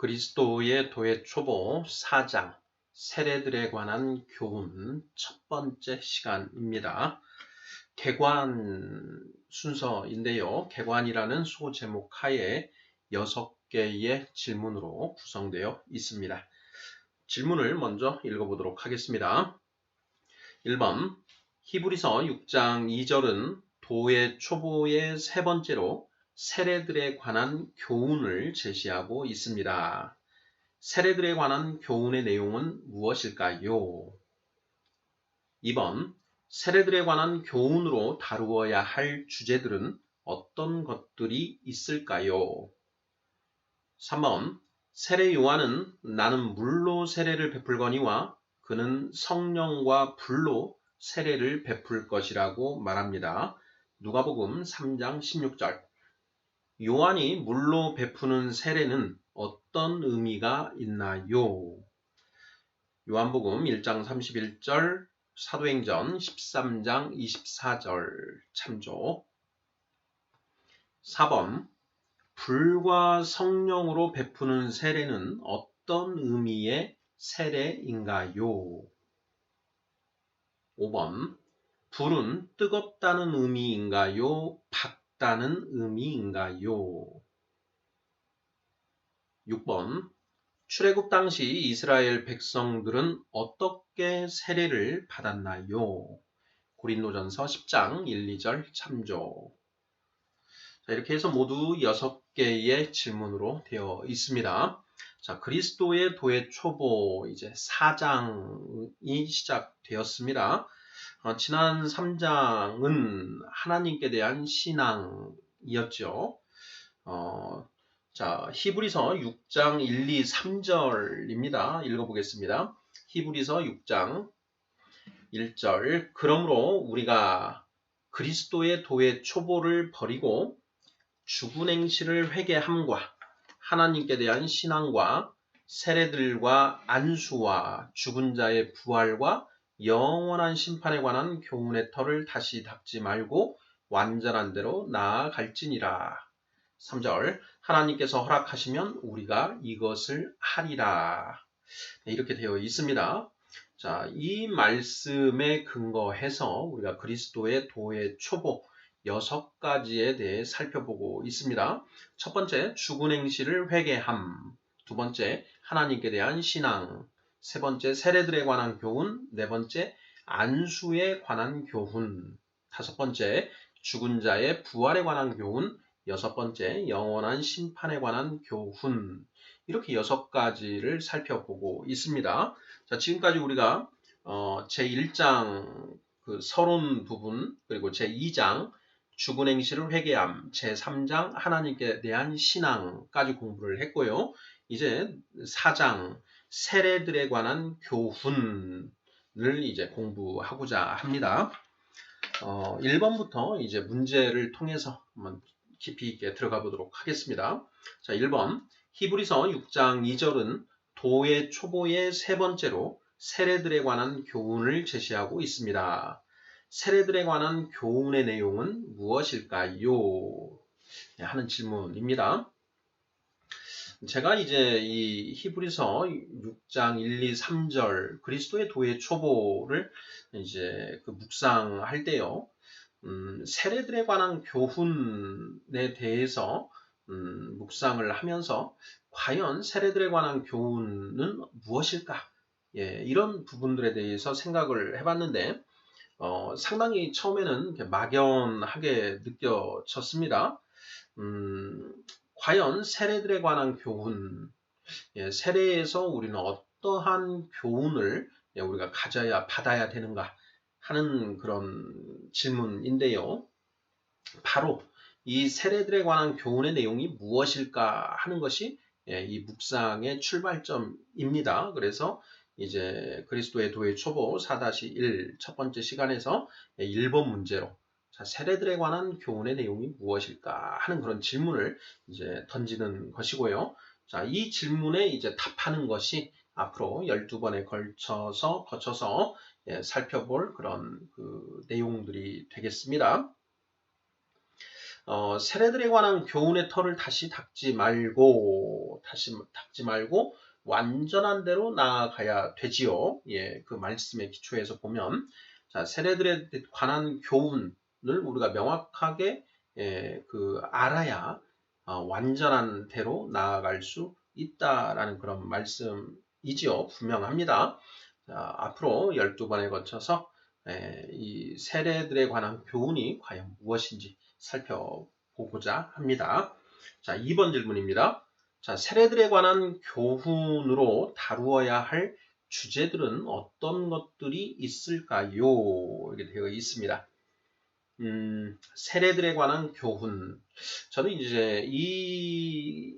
그리스도의 도의 초보 4장 세례들에 관한 교훈 첫 번째 시간입니다. 개관 순서인데요. 개관이라는 소제목 하에 6개의 질문으로 구성되어 있습니다. 질문을 먼저 읽어보도록 하겠습니다. 1번 히브리서 6장 2절은 도의 초보의 세 번째로 세례들에 관한 교훈을 제시하고 있습니다. 세례들에 관한 교훈의 내용은 무엇일까요? 2번 세례들에 관한 교훈으로 다루어야 할 주제들은 어떤 것들이 있을까요? 3번 세례 요한은 나는 물로 세례를 베풀거니와 그는 성령과 불로 세례를 베풀 것이라고 말합니다. 누가복음 3장 16절. 요한이 물로 베푸는 세례는 어떤 의미가 있나요? 요한복음 1장 31절, 사도행전 13장 24절 참조. 4번 불과 성령으로 베푸는 세례는 어떤 의미의 세례인가요? 5번 불은 뜨겁다는 의미인가요? 밝다는 의미인가요? 6번 출애굽 당시 이스라엘 백성들은 어떻게 세례를 받았나요? 고린도전서 10장 1, 2절 참조. 자, 이렇게 해서 모두 6개의 질문으로 되어 있습니다. 자, 그리스도의 도의 초보 이제 4장이 시작되었습니다. 지난 3장은 하나님께 대한 신앙이었죠. 자, 히브리서 6장 1, 2, 3절입니다. 읽어보겠습니다. 히브리서 6장 1절. 그러므로 우리가 그리스도의 도의 초보를 버리고 죽은 행실을 회개함과 하나님께 대한 신앙과 세례들과 안수와 죽은 자의 부활과 영원한 심판에 관한 교훈의 털을 다시 닦지 말고 완전한 대로 나아갈지니라. 3절 하나님께서 허락하시면 우리가 이것을 하리라. 이렇게 되어 있습니다. 자, 이 말씀에 근거해서 우리가 그리스도의 도의 초보 6가지에 대해 살펴보고 있습니다. 첫 번째, 죽은 행실을 회개함. 두 번째, 하나님께 대한 신앙. 세 번째, 세례들에 관한 교훈. 네 번째, 안수에 관한 교훈. 다섯 번째, 죽은 자의 부활에 관한 교훈. 여섯 번째, 영원한 심판에 관한 교훈. 이렇게 6가지를 살펴보고 있습니다. 자, 지금까지 우리가 제1장 그 서론 부분, 그리고 제2장 죽은 행실을 회개함, 제3장 하나님께 대한 신앙까지 공부를 했고요. 이제 4장 세례들에 관한 교훈을 이제 공부하고자 합니다. 1번부터 이제 문제를 통해서 한번 깊이 있게 들어가 보도록 하겠습니다. 자, 1번 히브리서 6장 2절은 도의 초보의 세 번째로 세례들에 관한 교훈을 제시하고 있습니다. 세례들에 관한 교훈의 내용은 무엇일까요? 하는 질문입니다. 제가 이제 이 히브리서 6장 1, 2, 3절 그리스도의 도의 초보를 이제 그 묵상할 때요. 세례들에 관한 교훈에 대해서 묵상을 하면서 과연 세례들에 관한 교훈은 무엇일까? 예, 이런 부분들에 대해서 생각을 해봤는데 상당히 처음에는 막연하게 느껴졌습니다. 과연 세례들에 관한 교훈, 예, 세례에서 우리는 어떠한 교훈을 우리가 받아야 되는가 하는 그런 질문인데요. 바로 이 세례들에 관한 교훈의 내용이 무엇일까 하는 것이 이 묵상의 출발점입니다. 그래서 이제 그리스도의 도의 초보 4-1 첫 번째 시간에서 1번 문제로 자, 세례들에 관한 교훈의 내용이 무엇일까 하는 그런 질문을 이제 던지는 것이고요. 자, 이 질문에 이제 답하는 것이 앞으로 12번에 거쳐서 살펴볼 그런 그 내용들이 되겠습니다. 세례들에 관한 교훈의 털을 다시 닦지 말고 완전한 대로 나아가야 되지요. 예, 그 말씀의 기초에서 보면, 자, 세례들에 관한 교훈을 우리가 명확하게 알아야 완전한 대로 나아갈 수 있다라는 그런 말씀이지요. 분명합니다. 자, 앞으로 12번에 거쳐서 이 세례들에 관한 교훈이 과연 무엇인지 살펴보고자 합니다. 자, 2번 질문입니다. 자, 세례들에 관한 교훈으로 다루어야 할 주제들은 어떤 것들이 있을까요? 이렇게 되어 있습니다. 세례들에 관한 교훈. 저는 이제 이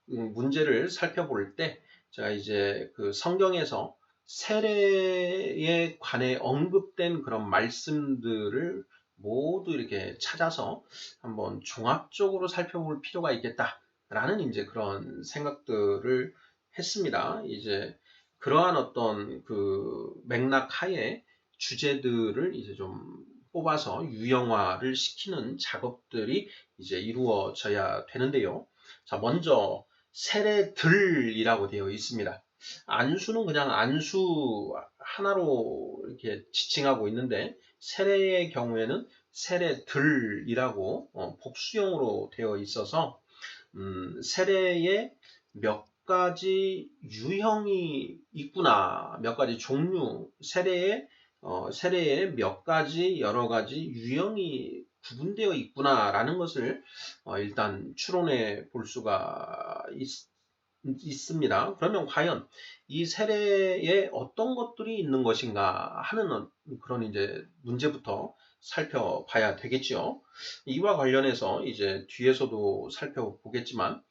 문제를 살펴볼 때 제가 이제 그 성경에서 세례에 관해 언급된 그런 말씀들을 모두 이렇게 찾아서 한번 종합적으로 살펴볼 필요가 있겠다라는 이제 그런 생각들을 했습니다. 이제 그러한 어떤 그 맥락 하에 주제들을 이제 좀 뽑아서 유형화를 시키는 작업들이 이제 이루어져야 되는데요. 자, 먼저 세례들이라고 되어 있습니다. 안수는 그냥 안수 하나로 이렇게 지칭하고 있는데 세례의 경우에는 세례들이라고 복수형으로 되어 있어서 세례에 몇 가지 유형이 있구나, 몇 가지 종류, 세례에 몇 가지 여러 가지 유형이 구분되어 있구나라는 것을 일단 추론해 볼 수가 있습니다. 그러면 과연 이 세례에 어떤 것들이 있는 것인가 하는 그런 이제 문제부터 살펴봐야 되겠죠. 이와 관련해서 이제 뒤에서도 살펴보겠지만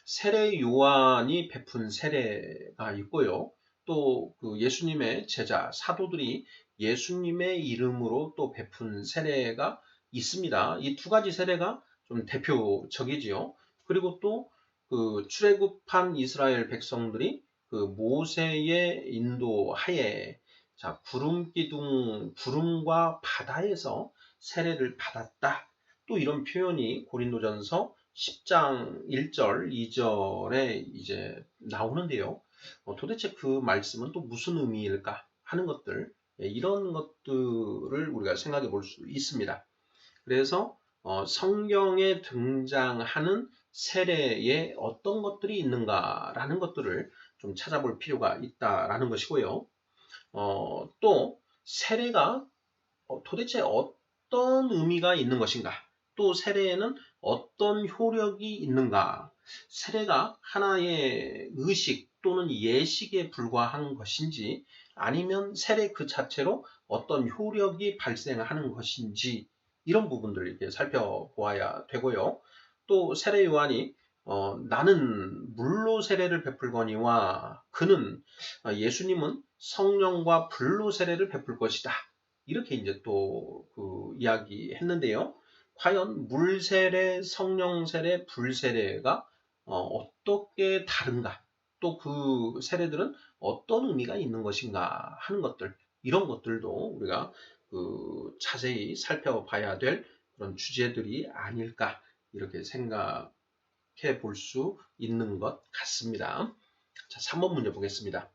세례 요한이 베푼 세례가 있고요. 또 그 예수님의 제자 사도들이 예수님의 이름으로 또 베푼 세례가 있습니다. 이 두 가지 세례가 좀 대표적이지요. 그리고 또 그 출애굽한 이스라엘 백성들이 그 모세의 인도하에 자, 구름과 바다에서 세례를 받았다. 또 이런 표현이 고린도전서 10장 1절, 2절에 이제 나오는데요. 도대체 그 말씀은 또 무슨 의미일까 하는 것들, 이런 것들을 우리가 생각해 볼 수 있습니다. 그래서 성경에 등장하는 세례에 어떤 것들이 있는가라는 것들을 좀 찾아볼 필요가 있다라는 것이고요. 또 세례가 도대체 어떤 의미가 있는 것인가? 또 세례에는 어떤 효력이 있는가? 세례가 하나의 의식 또는 예식에 불과한 것인지 아니면 세례 그 자체로 어떤 효력이 발생하는 것인지 이런 부분들을 이렇게 살펴보아야 되고요. 또 세례 요한이 나는 물로 세례를 베풀거니와 그는 예수님은 성령과 불로 세례를 베풀 것이다. 이렇게 이제 또 그 이야기했는데요. 과연 물 세례, 성령 세례, 불 세례가 어떻게 다른가? 또 그 세례들은 어떤 의미가 있는 것인가 하는 것들, 이런 것들도 우리가 그 자세히 살펴봐야 될 그런 주제들이 아닐까 이렇게 생각해 볼 수 있는 것 같습니다. 자, 3번 문제 보겠습니다.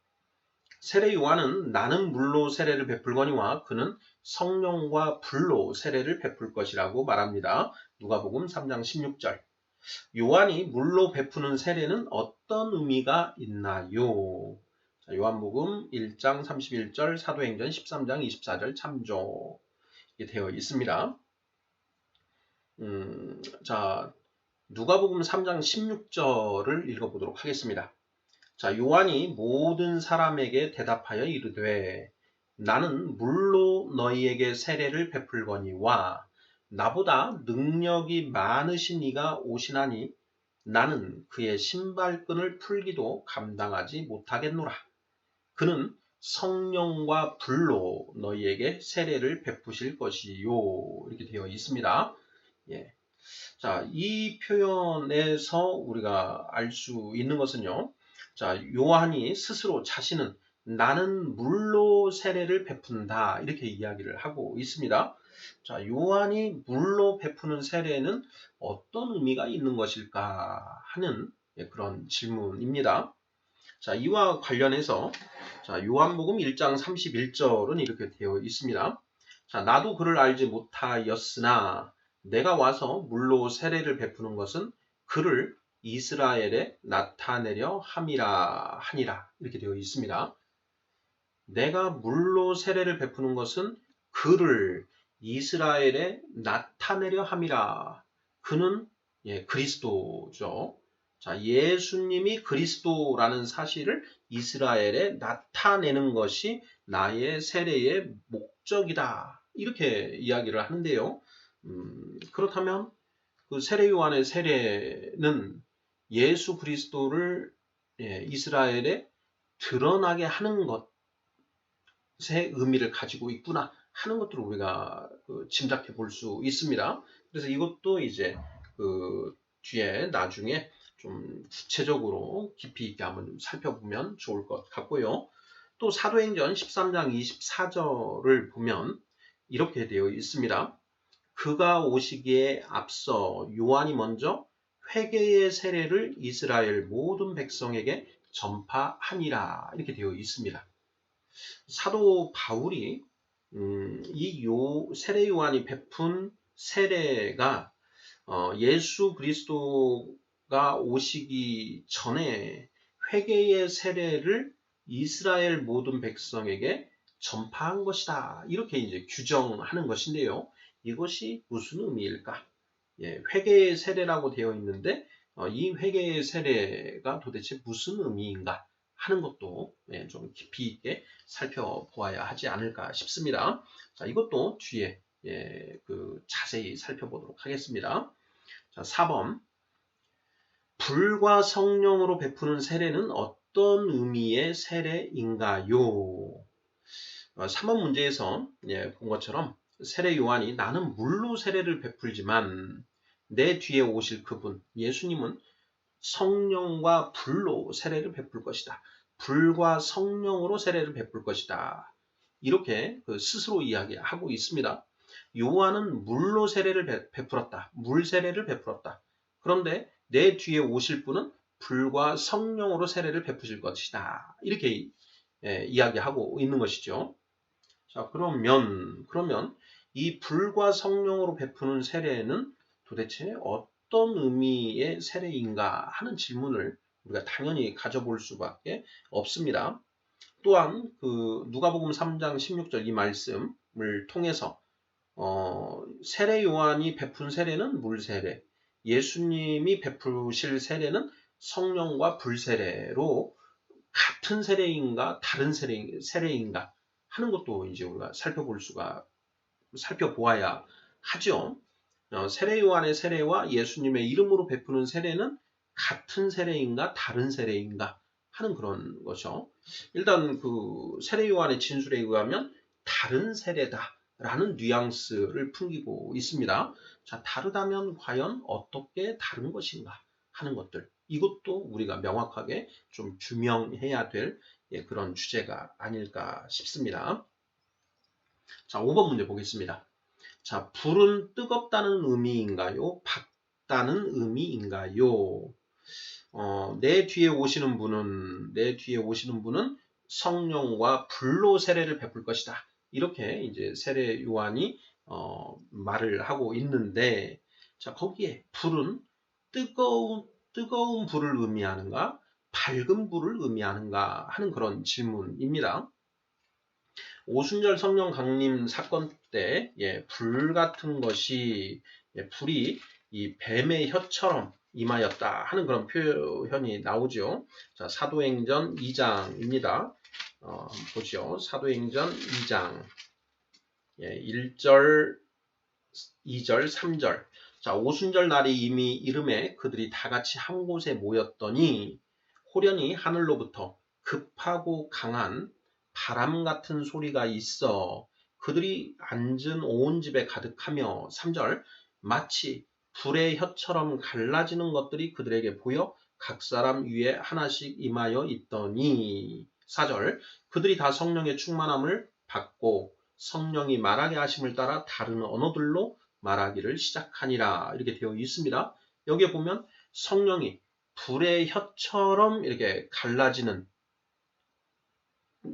세례 요한은 나는 물로 세례를 베풀거니와 그는 성령과 불로 세례를 베풀 것이라고 말합니다. 누가복음 3장 16절. 요한이 물로 베푸는 세례는 어떤 의미가 있나요? 자, 요한복음 1장 31절, 사도행전 13장 24절 참조 되어 있습니다. 자, 누가복음 3장 16절을 읽어보도록 하겠습니다. 자, 요한이 모든 사람에게 대답하여 이르되 나는 물로 너희에게 세례를 베풀거니와 나보다 능력이 많으신 이가 오시나니 나는 그의 신발끈을 풀기도 감당하지 못하겠노라. 그는 성령과 불로 너희에게 세례를 베푸실 것이요. 이렇게 되어 있습니다. 예. 자, 이 표현에서 우리가 알 수 있는 것은요. 자, 요한이 스스로 자신은 나는 물로 세례를 베푼다. 이렇게 이야기를 하고 있습니다. 자, 요한이 물로 베푸는 세례는 어떤 의미가 있는 것일까 하는 그런 질문입니다. 자, 이와 관련해서 자, 요한복음 1장 31절은 이렇게 되어 있습니다. 자, 나도 그를 알지 못하였으나 내가 와서 물로 세례를 베푸는 것은 그를 이스라엘에 나타내려 함이라 하니라. 이렇게 되어 있습니다. 내가 물로 세례를 베푸는 것은 그를 이스라엘에 나타내려 함이라. 그는 그리스도죠. 자, 예수님이 그리스도라는 사실을 이스라엘에 나타내는 것이 나의 세례의 목적이다. 이렇게 이야기를 하는데요. 그렇다면 그 세례 요한의 세례는 예수 그리스도를 이스라엘에 드러나게 하는 것의 의미를 가지고 있구나 하는 것들을 우리가 짐작해 볼 수 있습니다. 그래서 이것도 이제 그 뒤에 나중에 좀 구체적으로 깊이 있게 한번 좀 살펴보면 좋을 것 같고요. 또 사도행전 13장 24절을 보면 이렇게 되어 있습니다. 그가 오시기에 앞서 요한이 먼저 회개의 세례를 이스라엘 모든 백성에게 전파하니라 이렇게 되어 있습니다. 사도 바울이 이 세례 요한이 베푼 세례가 예수 그리스도가 오시기 전에 회개의 세례를 이스라엘 모든 백성에게 전파한 것이다. 이렇게 이제 규정하는 것인데요. 이것이 무슨 의미일까? 회개의 세례라고 되어 있는데 이 회개의 세례가 도대체 무슨 의미인가 하는 것도 좀 깊이 있게 살펴보아야 하지 않을까 싶습니다. 자, 이것도 뒤에 자세히 살펴보도록 하겠습니다. 자, 4번. 불과 성령으로 베푸는 세례는 어떤 의미의 세례인가요? 3번 문제에서 본 것처럼 세례 요한이 나는 물로 세례를 베풀지만 내 뒤에 오실 그분 예수님은 성령과 불로 세례를 베풀 것이다. 불과 성령으로 세례를 베풀 것이다. 이렇게 스스로 이야기하고 있습니다. 요한은 물로 세례를 베풀었다. 물 세례를 베풀었다. 그런데 내 뒤에 오실 분은 불과 성령으로 세례를 베푸실 것이다. 이렇게 이야기하고 있는 것이죠. 자, 그러면 이 불과 성령으로 베푸는 세례는 도대체 어떤 의미의 세례인가 하는 질문을 우리가 당연히 가져볼 수밖에 없습니다. 또한 누가복음 3장 16절 이 말씀을 통해서 세례 요한이 베푼 세례는 물 세례, 예수님이 베푸실 세례는 성령과 불 세례로 같은 세례인가 다른 세례인가 하는 것도 이제 우리가 살펴보아야 하죠. 세례 요한의 세례와 예수님의 이름으로 베푸는 세례는 같은 세례인가 다른 세례인가 하는 그런 거죠. 일단 세례 요한의 진술에 의하면 다른 세례다라는 뉘앙스를 풍기고 있습니다. 자, 다르다면 과연 어떻게 다른 것인가 하는 것들 이것도 우리가 명확하게 좀 규명해야 될 그런 주제가 아닐까 싶습니다. 자, 5번 문제 보겠습니다. 자, 불은 뜨겁다는 의미인가요? 밝다는 의미인가요? 내 뒤에 오시는 분은 성령과 불로 세례를 베풀 것이다. 이렇게 이제 세례 요한이 말을 하고 있는데, 자, 거기에 불은 뜨거운 불을 의미하는가, 밝은 불을 의미하는가 하는 그런 질문입니다. 오순절 성령 강림 사건 때 불 같은 것이 불이 이 뱀의 혀처럼 임하였다 하는 그런 표현이 나오죠. 자, 사도행전 2장입니다. 보죠. 사도행전 2장 1절, 2절, 3절. 자, 오순절 날이 이미 이름에 그들이 다 같이 한 곳에 모였더니 호련히 하늘로부터 급하고 강한 바람 같은 소리가 있어 그들이 앉은 온 집에 가득하며 3절 마치 불의 혀처럼 갈라지는 것들이 그들에게 보여 각 사람 위에 하나씩 임하여 있더니 4절 그들이 다 성령의 충만함을 받고 성령이 말하게 하심을 따라 다른 언어들로 말하기를 시작하니라 이렇게 되어 있습니다. 여기에 보면 성령이 불의 혀처럼 이렇게 갈라지는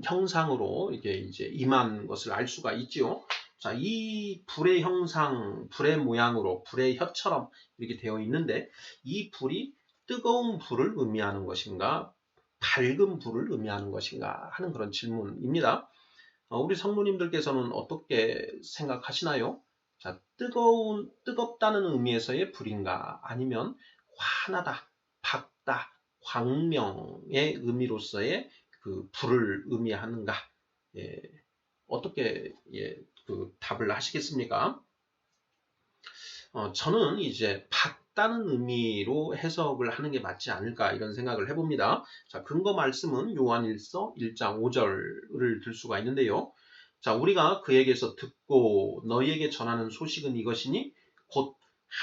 형상으로 이게 이제 임한 것을 알 수가 있지요. 자, 이 불의 형상, 불의 모양으로 불의 혀처럼 이렇게 되어 있는데 이 불이 뜨거운 불을 의미하는 것인가, 밝은 불을 의미하는 것인가 하는 그런 질문입니다. 우리 성도님들께서는 어떻게 생각하시나요? 자, 뜨겁다는 의미에서의 불인가, 아니면 환하다, 밝다, 광명의 의미로서의 그 불을 의미하는가? 예, 어떻게 그 답을 하시겠습니까? 저는 이제 밝다는 의미로 해석을 하는 게 맞지 않을까 이런 생각을 해봅니다. 자, 근거 말씀은 요한일서 1장 5절을 들 수가 있는데요. 자, 우리가 그에게서 듣고 너희에게 전하는 소식은 이것이니 곧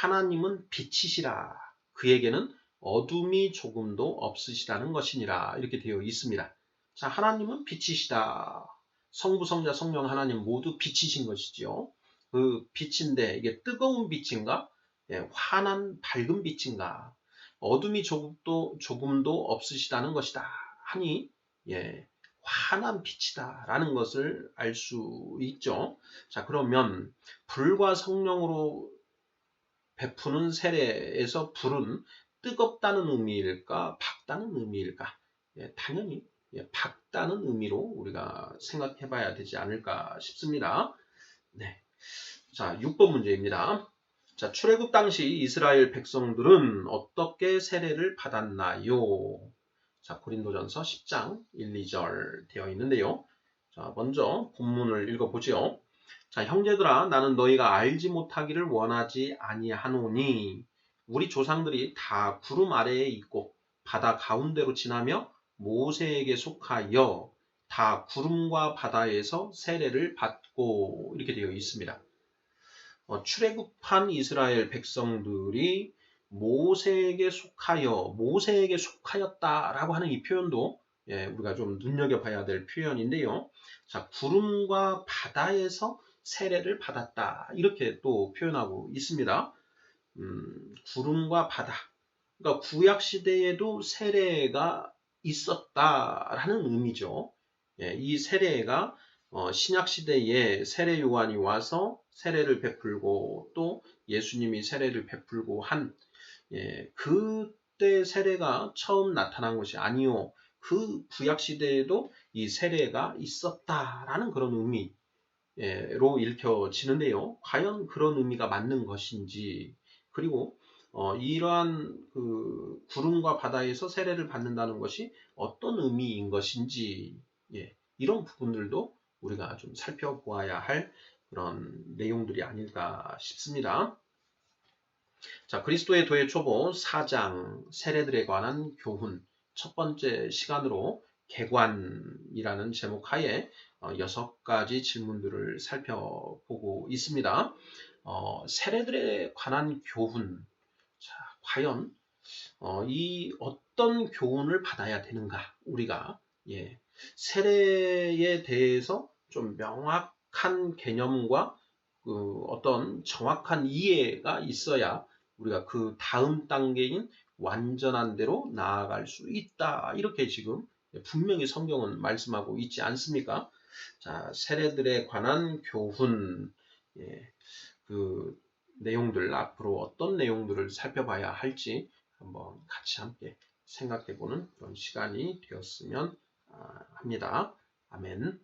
하나님은 빛이시라. 그에게는 어둠이 조금도 없으시다는 것이니라. 이렇게 되어 있습니다. 자, 하나님은 빛이시다. 성부, 성자, 성령 하나님 모두 빛이신 것이지요. 그 빛인데 이게 뜨거운 빛인가? 환한 밝은 빛인가? 어둠이 조금도 없으시다는 것이다. 하니 환한 빛이다 라는 것을 알 수 있죠. 자, 그러면 불과 성령으로 베푸는 세례에서 불은 뜨겁다는 의미일까? 밝다는 의미일까? 당연히 밝다는 의미로 우리가 생각해 봐야 되지 않을까 싶습니다. 네. 자, 6번 문제입니다. 자, 출애굽 당시 이스라엘 백성들은 어떻게 세례를 받았나요? 자, 고린도전서 10장 1, 2절 되어 있는데요. 자, 먼저 본문을 읽어보죠. 자, 형제들아, 나는 너희가 알지 못하기를 원하지 아니하노니 우리 조상들이 다 구름 아래에 있고 바다 가운데로 지나며 모세에게 속하여 다 구름과 바다에서 세례를 받고 이렇게 되어 있습니다. 출애굽한 이스라엘 백성들이 모세에게 속하였다라고 하는 이 표현도 우리가 좀 눈여겨봐야 될 표현인데요. 자, 구름과 바다에서 세례를 받았다 이렇게 또 표현하고 있습니다. 구름과 바다. 그러니까 구약 시대에도 세례가 있었다라는 의미죠. 이 세례가 신약 시대에 세례 요한이 와서 세례를 베풀고 또 예수님이 세례를 베풀고 한 그때 세례가 처음 나타난 것이 아니요. 그 구약 시대에도 이 세례가 있었다라는 그런 의미로 읽혀지는데요. 과연 그런 의미가 맞는 것인지, 그리고 이러한 그 구름과 바다에서 세례를 받는다는 것이 어떤 의미인 것인지, 이런 부분들도 우리가 좀 살펴보아야 할 그런 내용들이 아닐까 싶습니다. 자, 그리스도의 도의 초보 4장 세례들에 관한 교훈 첫 번째 시간으로 개관이라는 제목 하에 6가지 질문들을 살펴보고 있습니다. 세례들에 관한 교훈, 자, 과연 이 어떤 교훈을 받아야 되는가? 우리가 세례에 대해서 좀 명확한 개념과 그 어떤 정확한 이해가 있어야 우리가 그 다음 단계인 완전한 대로 나아갈 수 있다. 이렇게 지금 분명히 성경은 말씀하고 있지 않습니까? 자, 세례들에 관한 교훈, 그 내용들, 앞으로 어떤 내용들을 살펴봐야 할지 한번 같이 함께 생각해보는 그런 시간이 되었으면 합니다. 아멘.